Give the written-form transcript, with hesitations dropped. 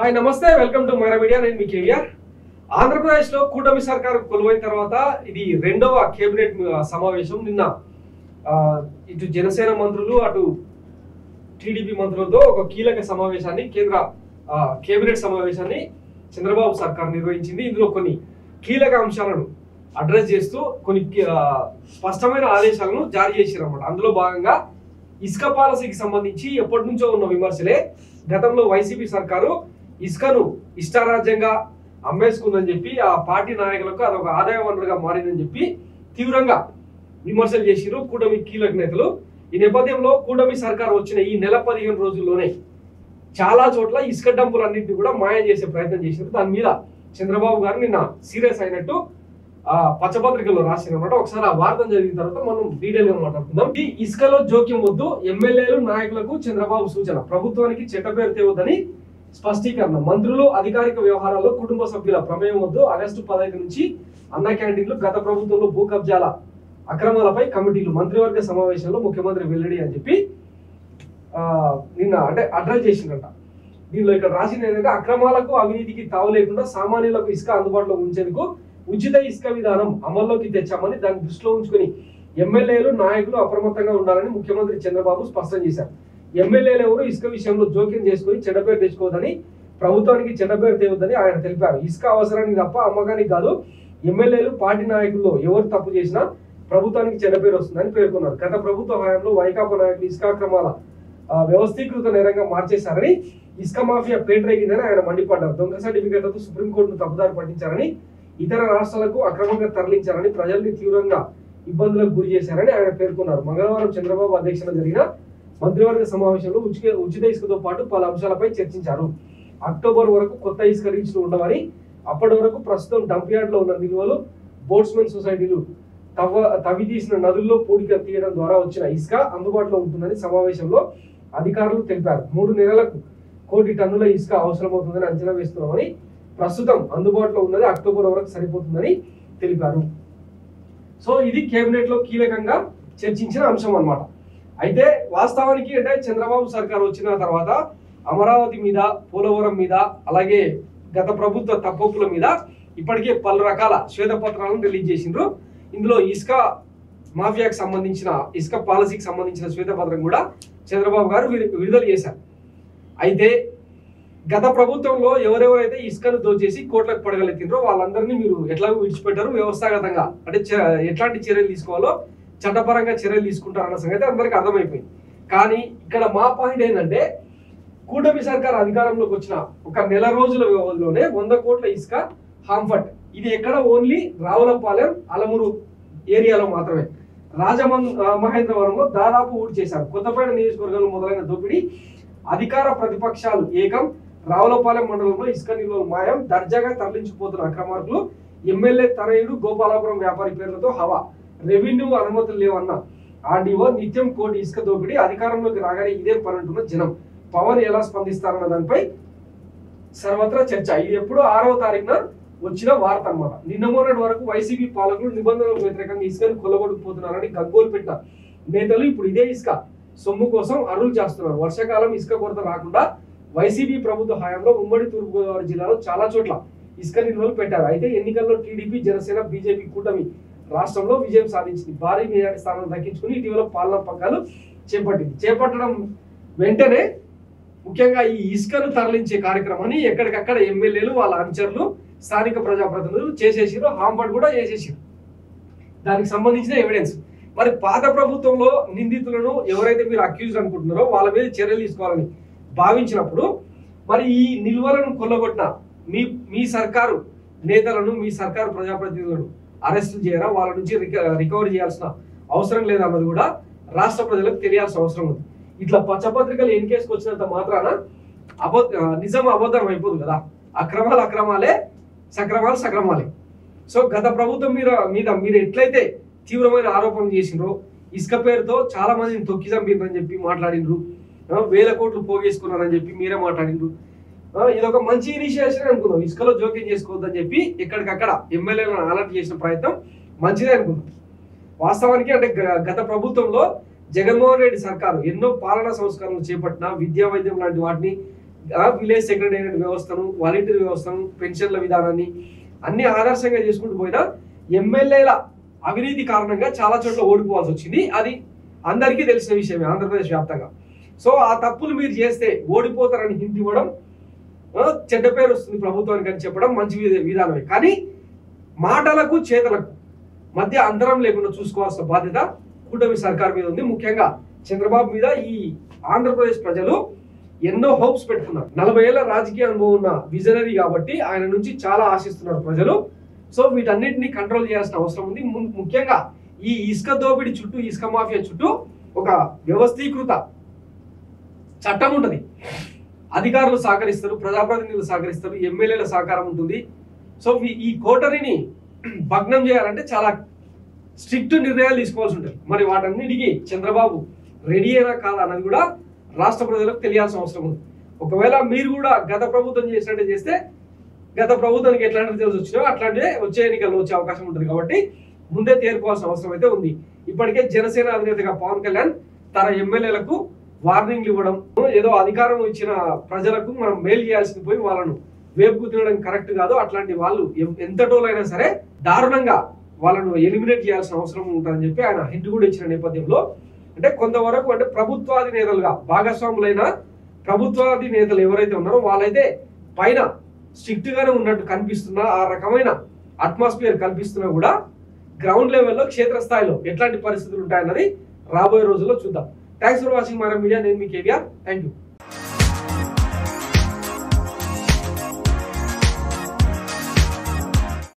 Hi నమస్తే welcome to Myra media నేను మీ కేవీఆర్ ఆంధ్రప్రదేశ్ లో కూటమి సర్కారు కొలువైన తర్వాత ఇది రెండవ కేబినెట్ సమావేశం నిన్న ఇటు జనసేన మంత్రులు అటు టీడీపీ మంత్రులతో ఒక కీలక సమావేశాన్ని కేంద్ర కేబినెట్ సమావేశాన్ని చంద్రబాబు సర్కార్ నిర్వహించింది. ఇందులో కొన్ని కీలక అంశాలను అడ్రస్ చేస్తూ కొన్ని స్పష్టమైన ఆదేశాలను జారీ చేశారన్నమాట. అందులో భాగంగా ఇసుక పాలసీకి సంబంధించి ఎప్పటి నుంచో ఉన్న విమర్శలే గతంలో వైసీపీ సర్కారు ఇసుకను ఇష్టారాజ్యంగా అమ్మేసుకుందని చెప్పి ఆ పార్టీ నాయకులకు అదొక ఆదాయ వనరుగా మారిందని చెప్పి తీవ్రంగా విమర్శలు చేసిరు కూటమి కీలక నేతలు. ఈ నేపథ్యంలో కూటమి సర్కారు వచ్చిన ఈ నెల 15 రోజుల్లోనే చాలా చోట్ల ఇసుక డంపులన్నింటినీ కూడా మాయ చేసే ప్రయత్నం చేసినారు. దాని మీద చంద్రబాబు గారు నిన్న సీరియస్ అయినట్టు పచ్చపత్రికల్లో రాసినమాట. ఒకసారి ఆ వార్త జరిగిన తర్వాత మనం డీటెయిల్ గా మాట్లాడుకుందాం. ఈ ఇసుకలో జోక్యం వద్దు, ఎమ్మెల్యేలు నాయకులకు చంద్రబాబు సూచన, ప్రభుత్వానికి చెడ్డ పేరు తేవద్దని స్పష్టీకరణ, మంత్రులు అధికారిక వ్యవహారాల్లో కుటుంబ సభ్యుల ప్రమేయం వద్దు, ఆగస్టు 15 నుంచి అన్న క్యాంటీన్లు, గత ప్రభుత్వంలో భూ కబ్జాల అక్రమాలపై కమిటీలు, మంత్రివర్గ సమావేశంలో ముఖ్యమంత్రి వెల్లడి అని చెప్పి నిన్న అంటే అడ్రస్ చేసిందట. దీనిలో ఇక్కడ రాసింది ఏంటంటే అక్రమాలకు అవినీతికి తావు లేకుండా సామాన్యులకు ఇసుక అందుబాటులో ఉంచేందుకు ఉచిత ఇసుక విధానం అమల్లోకి తెచ్చామని దాన్ని దృష్టిలో ఉంచుకొని ఎమ్మెల్యేలు నాయకులు అప్రమత్తంగా ఉండాలని ముఖ్యమంత్రి చంద్రబాబు స్పష్టం చేశారు. ఎమ్మెల్యేలు ఎవరు ఇసుక విషయంలో జోక్యం చేసుకుని చెడ్డపేరు తెచ్చుకోవద్దని, ప్రభుత్వానికి చెడ్డపేరు తేవద్దని ఆయన తెలిపారు. ఇసుక అవసరానికి తప్ప అమ్మకానికి కాదు. ఎమ్మెల్యేలు పార్టీ నాయకుల్లో ఎవరు తప్పు చేసినా ప్రభుత్వానికి చెడ్డపేరు వస్తుందని పేర్కొన్నారు. గత ప్రభుత్వ హయాంలో వైకాపా నాయకులు ఇసుక అక్రమాల వ్యవస్థీకృత నేరంగా మార్చేశారని, ఇసుక మాఫియా పేటరేగిందని ఆయన మండిపడ్డారు. దొంగ సర్టిఫికేట్లతో సుప్రీంకోర్టును తప్పుదారి పట్టించారని, ఇతర రాష్ట్రాలకు అక్రమంగా తరలించారని, ప్రజల్ని తీవ్రంగా ఇబ్బందులకు గురి చేశారని ఆయన పేర్కొన్నారు. మంగళవారం చంద్రబాబు అధ్యక్షతన జరిగిన మంత్రివర్గ సమావేశంలో ఉచిత ఇసుకతో పాటు పలు అంశాలపై చర్చించారు. అక్టోబర్ వరకు కొత్త ఇసుక రీచ్లు ఉండవని, అప్పటి వరకు ప్రస్తుతం డంప్ యార్డ్ లో ఉన్న నిల్వలు బోట్స్మెన్ సొసైటీలు తవ్వి తీసిన నదుల్లో పూడిక తీయడం ద్వారా వచ్చిన ఇసుక అందుబాటులో ఉంటుందని సమావేశంలో అధికారులు తెలిపారు. 3 నెలలకు 1 కోటి టన్నుల ఇసుక అవసరమవుతుందని అంచనా వేస్తున్నామని, ప్రస్తుతం అందుబాటులో ఉన్నది అక్టోబర్ వరకు సరిపోతుందని తెలిపారు. సో ఇది కేబినెట్ లో కీలకంగా చర్చించిన అంశం అన్నమాట. అయితే వాస్తవానికి అంటే చంద్రబాబు సర్కార్ వచ్చిన తర్వాత అమరావతి మీద, పోలవరం మీద, అలాగే గత ప్రభుత్వ తప్పొప్పుల మీద ఇప్పటికే పలు రకాల శ్వేతపత్రాలను రిలీజ్ చేసిండ్రు. ఇందులో ఇసుక మాఫియాకి సంబంధించిన ఇసుక పాలసీకి సంబంధించిన శ్వేతపత్రం కూడా చంద్రబాబు గారు విడుదల చేశారు. అయితే గత ప్రభుత్వంలో ఎవరెవరైతే ఇసుకను దోచేసి కోట్లకు పడగలెత్తిండ్రో వాళ్ళందరినీ మీరు ఎట్లాగో విడిచిపెట్టారు, వ్యవస్థాగతంగా అంటే ఎట్లాంటి చర్యలు తీసుకోవాలో చట్టపరంగా చర్యలు తీసుకుంటారన్న సంగతి అందరికీ అర్థమైపోయింది. కానీ ఇక్కడ మా పాయింట్ ఏంటంటే కూటమి సర్కార్ అధికారంలోకి వచ్చిన ఒక నెల రోజుల వ్యవధిలోనే 100 కోట్ల ఇసుక హాంఫర్ట్. ఇది ఎక్కడ ఓన్లీ రావులపాలెం, అలమూరు ఏరియాలో మాత్రమే. మహేంద్రవరంలో దాదాపు ఊడి చేశారు. కొత్తపేట నియోజకవర్గంలో మొదలైన దోపిడీ, అధికార ప్రతిపక్షాలు ఏకం, రావులపాలెం మండలంలో ఇసుక నిల్వలు మాయం, దర్జాగా తరలించిపోతున్న అక్రమార్కులు, ఎమ్మెల్యే తనయుడు గోపాలాపురం వ్యాపారి పేర్లతో హవా, రెవెన్యూ అనుమతులు లేవన్న ఆర్డీఓ, నిత్యం 1 కోటి ఇసుక దోపిడీ, అధికారంలోకి రాగానే ఇదేం పని అంటున్న జనం, పవన్ ఎలా స్పందిస్తారన్న దానిపై సర్వత్రా చర్చ. ఇది ఎప్పుడు 6వ తారీఖున వచ్చిన వార్త అన్నమాట. నిన్న మొన్నటి వరకు వైసీపీ పాలకులు నిబంధనలకు వ్యతిరేకంగా ఇసుకను కొల్లగొట్టుకుపోతున్నారని గగ్గోలు పెట్ట నేతలు ఇప్పుడు ఇదే ఇసుక సొమ్ము కోసం అరువులు చేస్తున్నారు. వర్షాకాలం ఇసుక కొరత రాకుండా వైసీపీ ప్రభుత్వ హయాంలో ఉమ్మడి తూర్పుగోదావరి జిల్లాలో చాలా చోట్ల ఇసుక నిల్వలు పెట్టారు. అయితే ఎన్నికల్లో టీడీపీ, జనసేన, బీజేపీ కూటమి రాష్ట్రంలో విజయం సాధించింది. భారీ మెజారిటీ స్థానాలు దక్కించుకుని ఇటీవల పాలనా పగ్గాలు చేపట్టడం వెంటనే ముఖ్యంగా ఈ ఇసుకను తరలించే కార్యక్రమాన్ని ఎక్కడికక్కడ ఎమ్మెల్యేలు, వాళ్ళ అనుచరులు, స్థానిక ప్రజాప్రతినిధులు చేసేసారు. హాంపర్ట్ కూడా చేసేసారు. దానికి సంబంధించిన ఎవిడెన్స్. మరి పాత ప్రభుత్వంలో నిందితులను ఎవరైతే మీరు అక్యూజ్ అనుకుంటున్నారో వాళ్ళ మీద చర్యలు తీసుకోవాలని భావించినప్పుడు మరి ఈ నిల్వలను కొల్లగొట్టిన మీ సర్కారు నేతలను, మీ సర్కారు ప్రజాప్రతినిధులను అరెస్టులు చేయరా, వాళ్ళ నుంచి రికవరీ చేయాల్సిన అవసరం లేదన్నది కూడా రాష్ట్ర ప్రజలకు తెలియాల్సిన అవసరం ఉంది. ఇట్లా పచ్చపత్రికలు ఎన్కేసుకు వచ్చినంత మాత్రాన నిజం అబద్ధం అయిపోదు కదా. అక్రమాలు అక్రమాలే, సక్రమాలు సక్రమాలే. సో గత ప్రభుత్వం మీద మీరు ఎట్లయితే తీవ్రమైన ఆరోపణలు చేసిండ్రో, ఇసుక పేరుతో చాలా మందిని తొక్కి చంపిండ్రని చెప్పి మాట్లాడిండ్రు, 1000 కోట్లు పోగేసుకున్నారని చెప్పి మీరే మాట్లాడిండ్రు. ఇది ఒక మంచి ఇనిషియేషన్ అనుకుందాం. ఇసుకలో జోక్యం చేసుకోవద్దని చెప్పి ఎక్కడికక్కడ ఎమ్మెల్యేలను అలర్ట్ చేసిన ప్రయత్నం మంచిదే అనుకుందాం. వాస్తవానికి అంటే గత ప్రభుత్వంలో జగన్మోహన్ రెడ్డి సర్కారు ఎన్నో పాలనా సంస్కరణలు చేపట్టిన, విద్యా వైద్యం లాంటి వాటిని విలేజ్ సెక్రటేరియట్ వ్యవస్థను, వాలంటీర్ వ్యవస్థను, పెన్షన్ల విధానాన్ని అన్ని ఆదర్శంగా చేసుకుంటూ పోయినా ఎమ్మెల్యేల అవినీతి కారణంగా చాలా చోట్ల ఓడిపోవాల్సి వచ్చింది. అది అందరికీ తెలిసిన విషయమే ఆంధ్రప్రదేశ్ వ్యాప్తంగా. సో ఆ తప్పులు మీరు చేస్తే ఓడిపోతారని హింట్ ఇవ్వడం, చెడ్డ పేరు వస్తుంది ప్రభుత్వానికి అని చెప్పడం మంచి విధానమే. కానీ మాటలకు చేతలకు మధ్య అంతరం లేకుండా చూసుకోవాల్సిన బాధ్యత కూటమి సర్కార్ మీద ఉంది. ముఖ్యంగా చంద్రబాబు మీద ఈ ఆంధ్రప్రదేశ్ ప్రజలు ఎన్నో హోప్స్ పెట్టుకున్నారు. 40 ఏళ్ల రాజకీయ అనుభవం ఉన్న విజనరీ కాబట్టి ఆయన నుంచి చాలా ఆశిస్తున్నారు ప్రజలు. సో వీటన్నిటిని కంట్రోల్ చేయాల్సిన అవసరం ఉంది. ముఖ్యంగా ఈ ఇసుక దోపిడీ చుట్టూ, ఇసుక మాఫియా చుట్టూ ఒక వ్యవస్థీకృత చట్టం ఉంటుంది. అధికారులు సహకరిస్తారు, ప్రజాప్రతినిధులు సహకరిస్తారు, ఎమ్మెల్యేల సహకారం ఉంటుంది. సో ఈ కోటరీని భగ్నం చేయాలంటే చాలా స్ట్రిక్ట్ నిర్ణయాలు తీసుకోవాల్సి ఉంటుంది. మరి వాటన్నిటికీ చంద్రబాబు రెడీ అయినా కాదా అన్నది కూడా రాష్ట్ర ప్రజలకు తెలియాల్సిన అవసరం ఉంది. ఒకవేళ మీరు కూడా గత ప్రభుత్వం చేసినట్టే చేస్తే గత ప్రభుత్వానికి ఎట్లాంటి రిజల్ట్స్ వచ్చినాయో అట్లాంటిదే వచ్చే ఎన్నికల్లో వచ్చే అవకాశం ఉంటుంది. కాబట్టి ముందే తేరుకోవాల్సిన అవసరం అయితే ఉంది. ఇప్పటికే జనసేన అధినేతగా పవన్ కళ్యాణ్ తన ఎమ్మెల్యేలకు వార్నింగ్లు ఇవ్వడం, ఏదో అధికారం ఇచ్చిన ప్రజలకు మనం మేలు చేయాల్సింది పోయి వాళ్ళను వేపుకు తినడం కరెక్ట్ కాదు, అట్లాంటి వాళ్ళు ఎంతటోలైనా సరే దారుణంగా వాళ్ళను ఎలిమినేట్ చేయాల్సిన అవసరం ఉంటుందని చెప్పి ఆయన హింట్ కూడా ఇచ్చిన నేపథ్యంలో అంటే కొంతవరకు అంటే ప్రభుత్వాధినేతలుగా భాగస్వాములైన ప్రభుత్వాధినేతలు ఎవరైతే ఉన్నారో వాళ్ళైతే పైన స్ట్రిక్ట్ గానే ఉన్నట్టు కనిపిస్తున్నా, ఆ రకమైన అట్మాస్ఫియర్ కల్పిస్తున్నా కూడా గ్రౌండ్ లెవెల్లో క్షేత్రస్థాయిలో ఎట్లాంటి పరిస్థితులు ఉంటాయన్నది రాబోయే రోజుల్లో చూద్దాం. Thanks for watching my media. నేను మీ కేవీఆర్. Thank you.